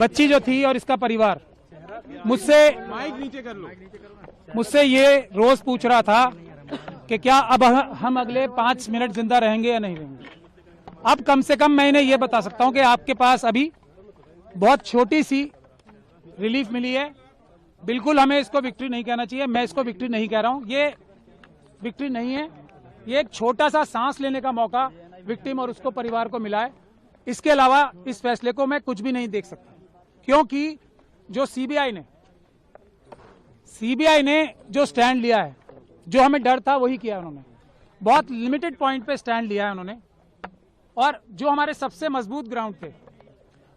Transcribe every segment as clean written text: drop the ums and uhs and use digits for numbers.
बच्ची जो थी और इसका परिवार मुझसे माइक नीचे कर लो। मुझसे ये रोज पूछ रहा था कि क्या अब हम अगले 5 मिनट जिंदा रहेंगे या नहीं रहेंगे। अब कम से कम मैं इन्हें ये बता सकता हूं कि आपके पास अभी बहुत छोटी सी रिलीफ मिली है। बिल्कुल हमें इसको विक्ट्री नहीं कहना चाहिए, मैं इसको विक्ट्री नहीं कह रहा हूं, ये विक्ट्री नहीं है, ये एक छोटा सा सांस लेने का मौका विक्टिम और उसको परिवार को मिला है। इसके अलावा इस फैसले को मैं कुछ भी नहीं देख सकता, क्योंकि जो सीबीआई ने जो स्टैंड लिया है, जो हमें डर था वही किया उन्होंने। बहुत लिमिटेड पॉइंट पे स्टैंड लिया है उन्होंने, और जो हमारे सबसे मजबूत ग्राउंड थे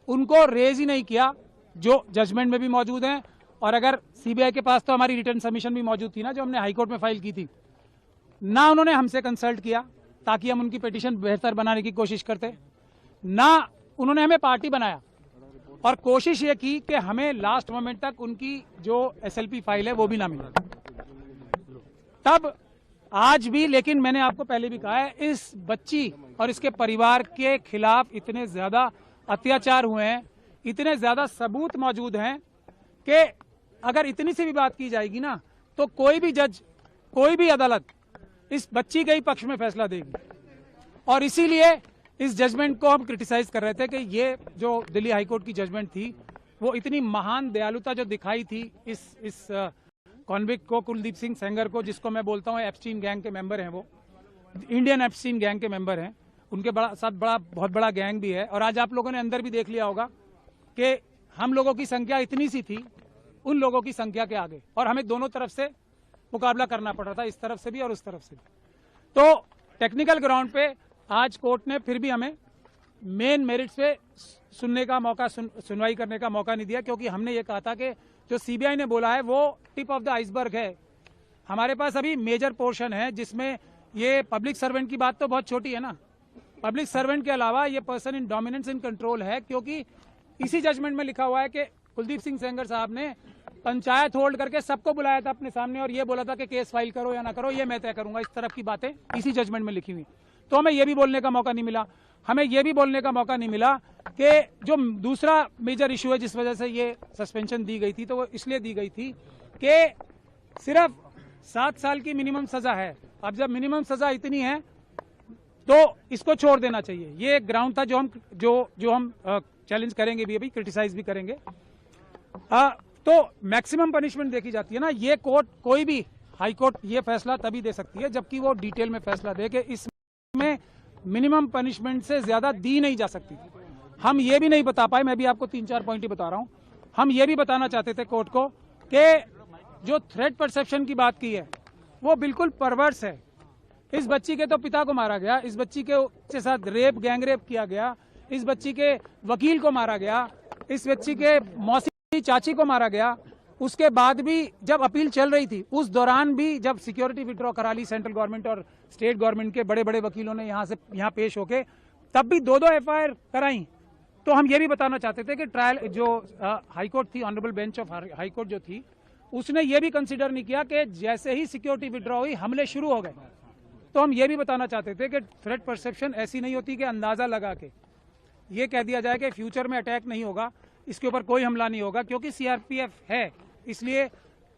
उनको रेज ही नहीं किया, जो जजमेंट में भी मौजूद हैं। और अगर सीबीआई के पास तो हमारी रिटर्न सबमिशन भी मौजूद थी ना, जो हमने हाईकोर्ट में फाइल की थी, ना उन्होंने हमसे कंसल्ट किया ताकि हम उनकी पिटीशन बेहतर बनाने की कोशिश करते, ना उन्होंने हमें पार्टी बनाया, और कोशिश ये की कि हमें लास्ट मोमेंट तक उनकी जो एसएलपी फाइल है वो भी ना मिले। तब आज भी, लेकिन मैंने आपको पहले भी कहा है, इस बच्ची और इसके परिवार के खिलाफ इतने ज्यादा अत्याचार हुए हैं, इतने ज्यादा सबूत मौजूद हैं कि अगर इतनी सी भी बात की जाएगी ना, तो कोई भी जज, कोई भी अदालत इस बच्ची के ही पक्ष में फैसला देगी। और इसीलिए इस जजमेंट को हम क्रिटिसाइज कर रहे थे कि ये जो दिल्ली हाईकोर्ट की जजमेंट थी, वो इतनी महान दयालुता जो दिखाई थी इस कॉन्विक्ट को, कुलदीप सिंह सेंगर को, जिसको मैं बोलता हूँ एप्स्टीन गैंग के मेंबर हैं, वो इंडियन एप्स्टीन गैंग के मेंबर हैं, उनके साथ बहुत बड़ा गैंग भी है। और आज आप लोगों ने अंदर भी देख लिया होगा कि हम लोगों की संख्या इतनी सी थी उन लोगों की संख्या के आगे, और हमें दोनों तरफ से मुकाबला करना पड़ रहा था, इस तरफ से भी और उस तरफ से भी। तो टेक्निकल ग्राउंड पे आज कोर्ट ने फिर भी हमें मेन मेरिट्स पे सुनने का मौका, सुनवाई करने का मौका नहीं दिया, क्योंकि हमने ये कहा था कि जो सीबीआई ने बोला है वो टिप ऑफ द आइसबर्ग है। हमारे पास अभी मेजर पोर्शन है, जिसमें ये पब्लिक सर्वेंट की बात तो बहुत छोटी है ना, पब्लिक सर्वेंट के अलावा ये person in dominance in control है, क्योंकि इसी जजमेंट में लिखा हुआ है कि कुलदीप सिंह सेंगर साहब ने पंचायत होल्ड करके सबको बुलाया था अपने सामने, और ये बोला था कि केस फाइल करो या ना करो ये मैं तय करूंगा। इस तरफ की बातें इसी जजमेंट में लिखी हुई। तो हमें ये भी बोलने का मौका नहीं मिला, हमें ये भी बोलने का मौका नहीं मिला कि जो दूसरा मेजर इशू है जिस वजह से ये सस्पेंशन दी गई थी, तो वो इसलिए दी गई थी कि सिर्फ 7 साल की मिनिमम सजा है। अब जब मिनिमम सजा इतनी है तो इसको छोड़ देना चाहिए। ये एक ग्राउंड था जो हम चैलेंज करेंगे भी, अभी क्रिटिसाइज भी करेंगे। तो मैक्सिमम पनिशमेंट देखी जाती है ना, ये कोर्ट, कोई भी हाई कोर्ट ये फैसला तभी दे सकती है जबकि वो डिटेल में फैसला दे कि इसमें मिनिमम पनिशमेंट से ज्यादा दी नहीं जा सकती। हम ये भी नहीं बता पाए, मैं भी आपको 3-4 पॉइंट ही बता रहा हूं। हम ये भी बताना चाहते थे कोर्ट को कि जो थ्रेट परसेप्शन की बात की है वो बिल्कुल परवर्स है। इस बच्ची के तो पिता को मारा गया, इस बच्ची के साथ रेप, गैंग रेप किया गया, इस बच्ची के वकील को मारा गया, इस बच्ची के मौसी चाची को मारा गया। उसके बाद भी जब अपील चल रही थी, उस दौरान भी जब सिक्योरिटी विड्रॉ करा ली सेंट्रल गवर्नमेंट और स्टेट गवर्नमेंट के बड़े बड़े वकीलों ने यहाँ पेश होके, तब भी 2-2 एफआईआर कराई। तो हम ये भी बताना चाहते थे कि ट्रायल जो हाईकोर्ट थी, ऑनरेबल बेंच ऑफ हाईकोर्ट जो थी, उसने ये भी कंसिडर नहीं किया कि जैसे ही सिक्योरिटी विड्रॉ हुई हमले शुरू हो गए। तो हम ये भी बताना चाहते थे कि थ्रेट परसेप्शन ऐसी नहीं होती कि अंदाजा लगा के ये कह दिया जाए कि फ्यूचर में अटैक नहीं होगा, इसके ऊपर कोई हमला नहीं होगा, क्योंकि सीआरपीएफ है, इसलिए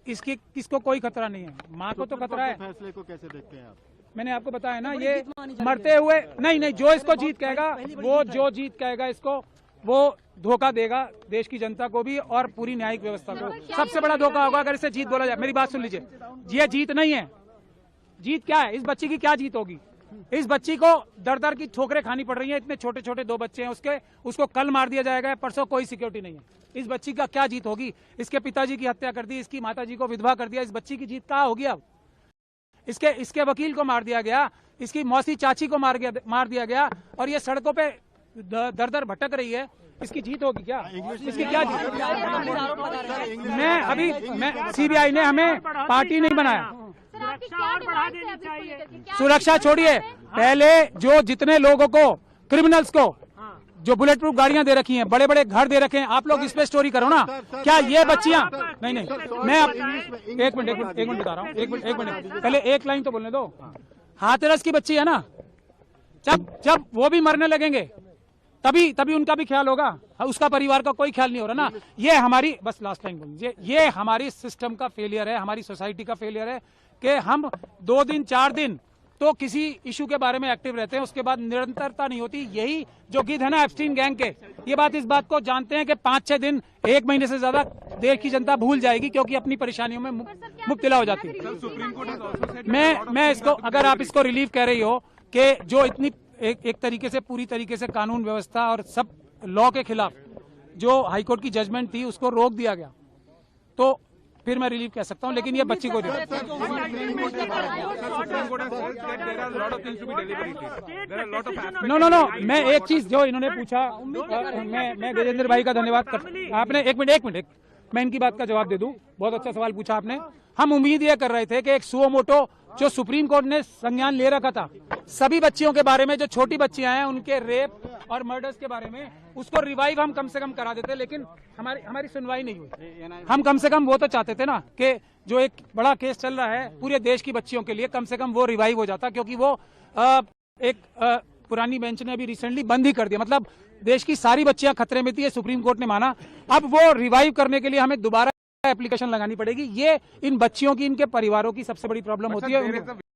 किसको कोई खतरा नहीं है। माँ को तो खतरा है। फैसले को कैसे देखते हैं आप? मैंने आपको बताया ना, ये मरते हुए नहीं, जो इसको जीत कहेगा, वो जो जीत कहेगा इसको, वो धोखा देगा देश की जनता को भी और पूरी न्यायिक व्यवस्था को। सबसे बड़ा धोखा होगा अगर इसे जीत बोला जाए। मेरी बात सुन लीजिए, ये जीत नहीं है। जीत क्या है? इस बच्ची की क्या जीत होगी? इस बच्ची को दर की ठोकरें खानी पड़ रही हैं, इतने छोटे छोटे 2 बच्चे हैं उसको कल मार दिया जाएगा, परसों कोई सिक्योरिटी नहीं है। इस बच्ची का क्या जीत होगी? इसके पिताजी की हत्या कर दी, इसकी माताजी को विधवा कर दिया, इस बच्ची की जीत क्या होगी? अब इसके वकील को मार दिया गया, इसकी मौसी चाची को मार दिया गया, और ये सड़कों पे दर भटक रही है। इसकी जीत होगी क्या? इसकी क्या जीत? मैं सीबीआई ने हमें पार्टी नहीं बनाया। सुरक्षा छोड़िए, पहले जो जितने लोगों को, क्रिमिनल्स को जो बुलेट प्रूफ गाड़ियां दे रखी हैं, बड़े बड़े घर दे रखे हैं, आप लोग इस पे स्टोरी करो ना। क्या ये बच्चियां? नहीं, मैं अब एक मिनट बता रहा हूँ, एक मिनट पहले एक लाइन तो बोलने दो। हाथरस की बच्ची है ना, जब वो भी मरने लगेंगे तभी तभी उनका भी ख्याल होगा, उसका परिवार का कोई ख्याल नहीं हो रहा ना। ये हमारी, बस लास्ट लाइन बोलिए, ये हमारी सिस्टम का फेलियर है, हमारी सोसाइटी का फेलियर है कि हम 2 दिन 4 दिन तो किसी इशू के बारे में एक्टिव रहते हैं, उसके बाद निरंतरता नहीं होती। यही जो गिद्ध है ना एप्स्टीन गैंग के, ये बात इस बात को जानते हैं कि 5-6 दिन 1 महीने से ज्यादा देश की जनता भूल जाएगी, क्योंकि अपनी परेशानियों में मुब्तला हो जाती है। मैं इसको, अगर आप इसको रिलीफ कह रही हो कि जो इतनी एक तरीके से, पूरी तरीके से कानून व्यवस्था और सब लॉ के खिलाफ जो हाईकोर्ट की जजमेंट थी उसको रोक दिया गया, तो फिर मैं रिलीफ कह सकता हूं, लेकिन ये बच्ची को नो, मैं एक चीज जो इन्होंने पूछा, मैं गजेंद्र भाई का धन्यवाद कर, आपने एक मिनट मैं इनकी बात का जवाब दे दूं। बहुत अच्छा सवाल पूछा आपने। हम उम्मीद ये कर रहे थे कि एक सुओ मोटो जो सुप्रीम कोर्ट ने संज्ञान ले रखा था सभी बच्चियों के बारे में, जो छोटी बच्चियां हैं उनके रेप और मर्डर्स के बारे में, उसको रिवाइव हम कम से कम करा देते, लेकिन हमारी सुनवाई नहीं हुई। हम कम से कम वो तो चाहते थे ना कि जो एक बड़ा केस चल रहा है पूरे देश की बच्चियों के लिए, कम से कम वो रिवाइव हो जाता, क्योंकि वो पुरानी बेंच ने अभी रिसेंटली बंद ही कर दिया। मतलब देश की सारी बच्चियां खतरे में थी, सुप्रीम कोर्ट ने माना। अब वो रिवाइव करने के लिए हमें दोबारा एप्लीकेशन लगानी पड़ेगी। ये इन बच्चियों की, इनके परिवारों की सबसे बड़ी प्रॉब्लम होती है।